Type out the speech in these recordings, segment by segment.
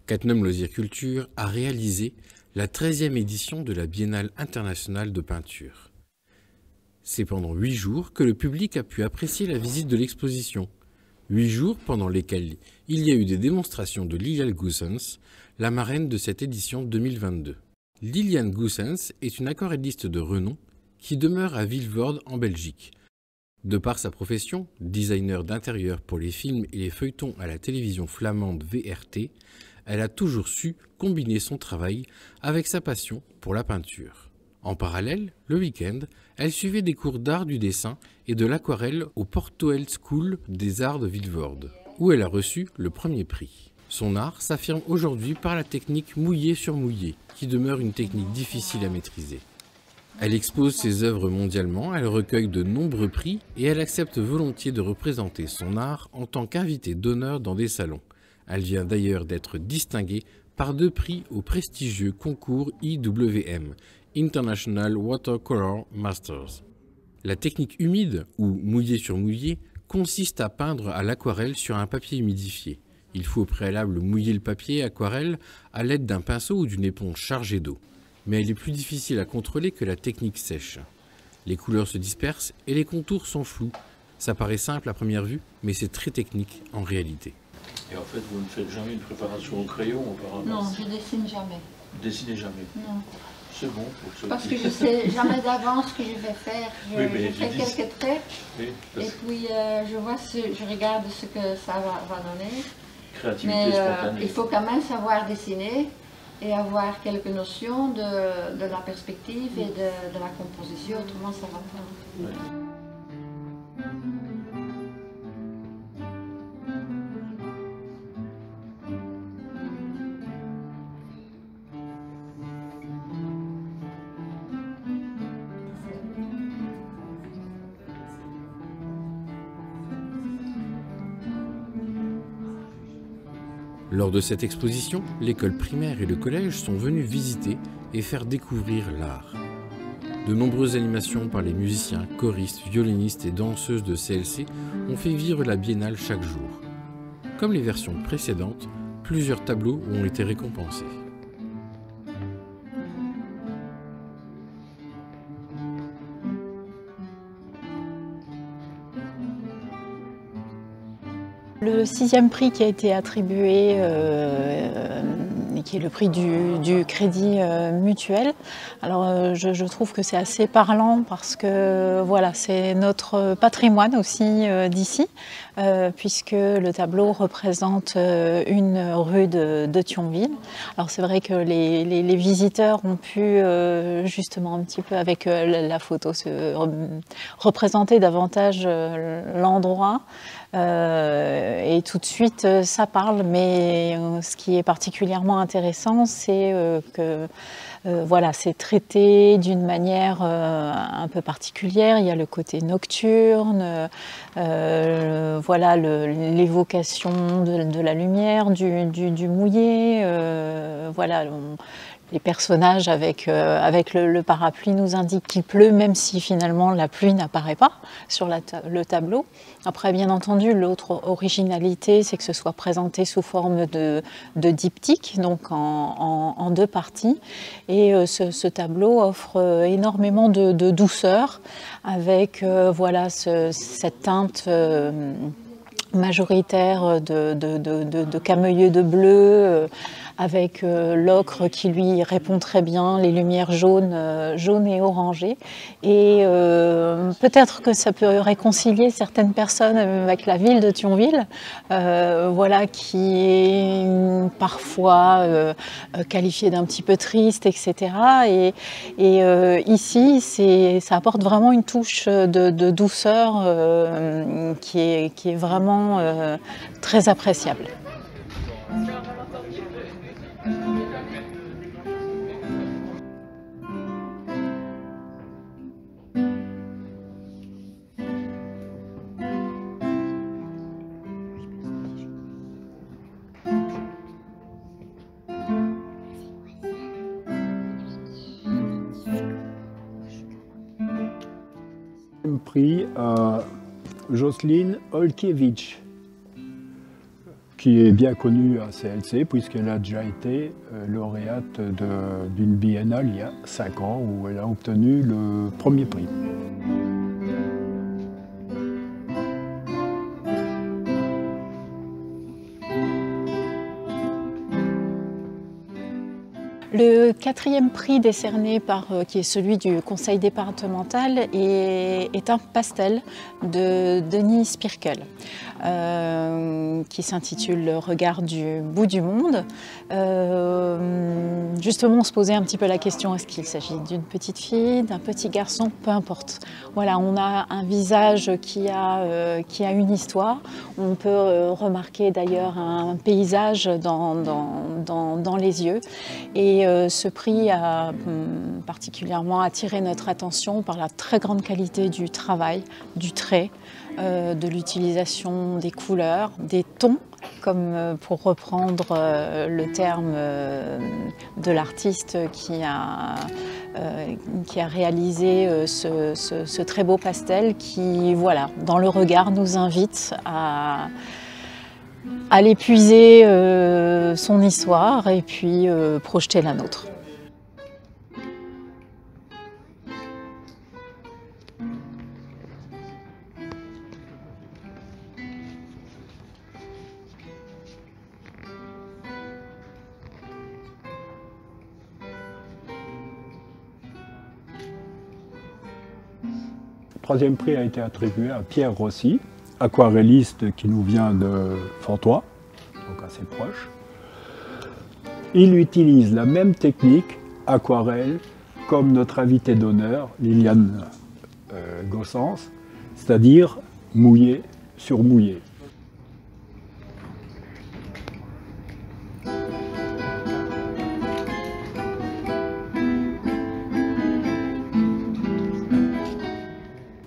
Cattenom Loisirs Culture a réalisé la 13e édition de la Biennale internationale de peinture. C'est pendant 8 jours que le public a pu apprécier la visite de l'exposition. 8 jours pendant lesquels il y a eu des démonstrations de Liliane Goossens, la marraine de cette édition 2022. Liliane Goossens est une aquarelliste de renom qui demeure à Vilvoorde en Belgique. De par sa profession, designer d'intérieur pour les films et les feuilletons à la télévision flamande VRT, elle a toujours su combiner son travail avec sa passion pour la peinture. En parallèle, le week-end, elle suivait des cours d'art du dessin et de l'aquarelle au Portoel School des Arts de Vilvoorde, où elle a reçu le premier prix. Son art s'affirme aujourd'hui par la technique mouillé sur mouillé, qui demeure une technique difficile à maîtriser. Elle expose ses œuvres mondialement, elle recueille de nombreux prix et elle accepte volontiers de représenter son art en tant qu'invitée d'honneur dans des salons. Elle vient d'ailleurs d'être distinguée par 2 prix au prestigieux concours IWM, International Watercolor Masters. La technique humide, ou mouillé sur mouillé, consiste à peindre à l'aquarelle sur un papier humidifié. Il faut au préalable mouiller le papier aquarelle à l'aide d'un pinceau ou d'une éponge chargée d'eau. Mais elle est plus difficile à contrôler que la technique sèche. Les couleurs se dispersent et les contours sont flous. Ça paraît simple à première vue, mais c'est très technique en réalité. Et en fait, vous ne faites jamais une préparation au crayon auparavant? Non, je dessine jamais. Vous dessinez jamais? Non. C'est bon pour ceux Parce qui... que je ne sais jamais d'avance ce que je vais faire. Je fais quelques traits oui, et puis je regarde ce que ça va donner. Créativité Mais spontanée. il faut quand même savoir dessiner et avoir quelques notions de la perspective et de la composition, autrement ça va pas. Oui. Lors de cette exposition, l'école primaire et le collège sont venus visiter et faire découvrir l'art. De nombreuses animations par les musiciens, choristes, violonistes et danseuses de CLC ont fait vivre la biennale chaque jour. Comme les versions précédentes, plusieurs tableaux ont été récompensés. Le 6e prix qui a été attribué, qui est le prix du Crédit Mutuel, alors je trouve que c'est assez parlant parce que voilà, c'est notre patrimoine aussi d'ici, puisque le tableau représente une rue de Thionville. Alors c'est vrai que les visiteurs ont pu justement un petit peu avec la photo représenter davantage l'endroit. Et tout de suite ça parle, mais ce qui est particulièrement intéressant, c'est que voilà, c'est traité d'une manière un peu particulière. Il y a le côté nocturne, voilà, l'évocation de la lumière, du mouillé, voilà. Les personnages avec le parapluie nous indiquent qu'il pleut, même si finalement la pluie n'apparaît pas sur le tableau. Après, bien entendu, l'autre originalité, c'est que ce soit présenté sous forme de diptyque, donc en 2 parties. Et ce tableau offre énormément de douceur, avec voilà, cette teinte majoritaire de cameuilleux de bleu, avec l'ocre qui lui répond très bien, les lumières jaunes et orangées. Et peut-être que ça peut réconcilier certaines personnes avec la ville de Thionville, voilà, qui est parfois qualifiée d'un petit peu triste, etc. Et ici, ça apporte vraiment une touche de douceur qui est vraiment très appréciable. Prix à Jocelyne Olkiewicz, qui est bien connue à CLC puisqu'elle a déjà été lauréate d'une biennale il y a 5 ans où elle a obtenu le premier prix. Le 4e prix décerné qui est celui du conseil départemental est un pastel de Denis Spirkel qui s'intitule « Le regard du bout du monde ». Justement, on se posait un petit peu la question, est-ce qu'il s'agit d'une petite fille, d'un petit garçon, peu importe. Voilà, on a un visage qui a une histoire. On peut remarquer d'ailleurs un paysage dans les yeux. Et ce prix a particulièrement attiré notre attention par la très grande qualité du travail, du trait, de l'utilisation des couleurs, des tons, comme pour reprendre le terme de l'artiste qui a réalisé ce très beau pastel qui, voilà, dans le regard, nous invite à aller puiser son histoire et puis projeter la nôtre. Le 3e prix a été attribué à Pierre Rossi, aquarelliste qui nous vient de Fontoy, donc assez proche. Il utilise la même technique, aquarelle, comme notre invitée d'honneur, Liliane Gossens, c'est-à-dire mouillé sur mouillé.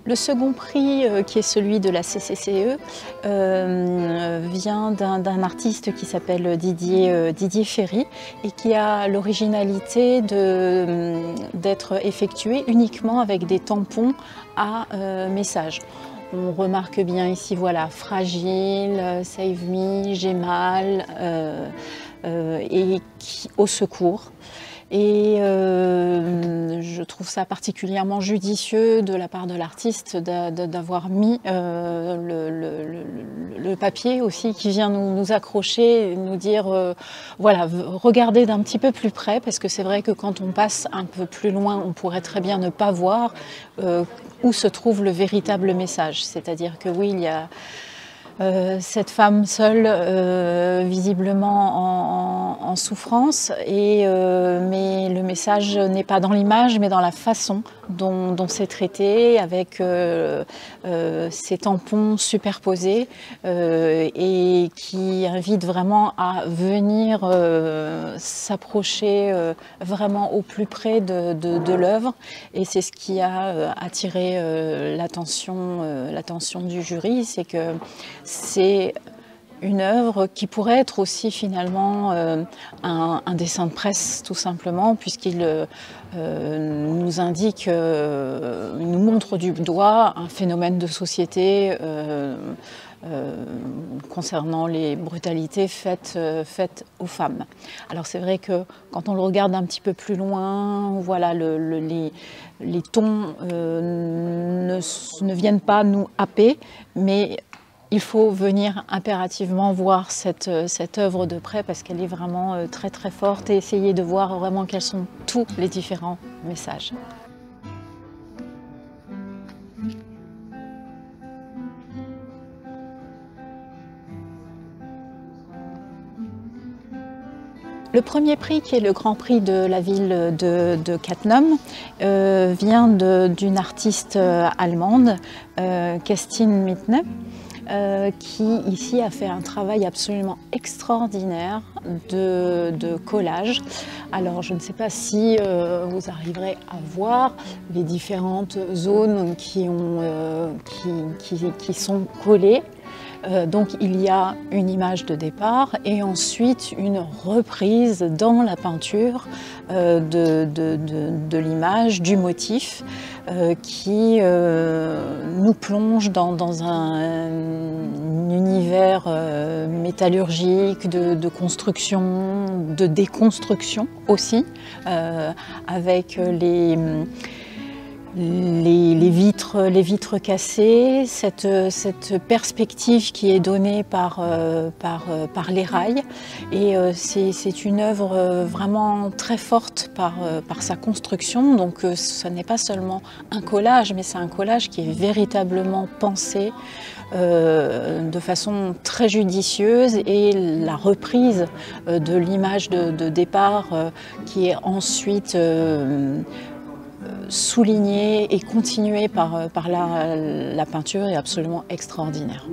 Le second prix, qui est celui de la CCCE, vient d'un artiste qui s'appelle Didier Ferry et qui a l'originalité d'être effectué uniquement avec des tampons à message. On remarque bien ici, voilà, fragile, save me, j'ai mal, et au secours. Et je trouve ça particulièrement judicieux de la part de l'artiste d'avoir mis le papier aussi qui vient nous accrocher, nous dire voilà, regardez d'un petit peu plus près, parce que c'est vrai que quand on passe un peu plus loin, on pourrait très bien ne pas voir où se trouve le véritable message. C'est-à-dire que oui, il y a cette femme seule, visiblement en souffrance, mais le message n'est pas dans l'image, mais dans la façon dont c'est traité, avec ces tampons superposés et qui invitent vraiment à venir s'approcher vraiment au plus près de l'œuvre. Et c'est ce qui a attiré l'attention du jury, c'est que c'est une œuvre qui pourrait être aussi finalement un dessin de presse tout simplement, puisqu'il nous indique, nous montre du doigt un phénomène de société concernant les brutalités faites aux femmes. Alors c'est vrai que quand on le regarde un petit peu plus loin, voilà, les tons ne viennent pas nous happer, mais il faut venir impérativement voir cette œuvre de près parce qu'elle est vraiment très très forte et essayer de voir vraiment quels sont tous les différents messages. Le premier prix, qui est le Grand Prix de la ville de Cattenom, vient d'une artiste allemande, Kerstin Mittner, qui ici a fait un travail absolument extraordinaire de collage. Alors je ne sais pas si vous arriverez à voir les différentes zones qui sont collées. Donc il y a une image de départ et ensuite une reprise dans la peinture de l'image, du motif qui nous plonge dans un univers métallurgique, de construction, de déconstruction aussi, avec les vitres cassées, cette perspective qui est donnée par les rails. Et c'est une œuvre vraiment très forte par sa construction. Donc ce n'est pas seulement un collage, mais c'est un collage qui est véritablement pensé de façon très judicieuse, et la reprise de l'image de départ qui est ensuite soulignée et continuée par la peinture est absolument extraordinaire.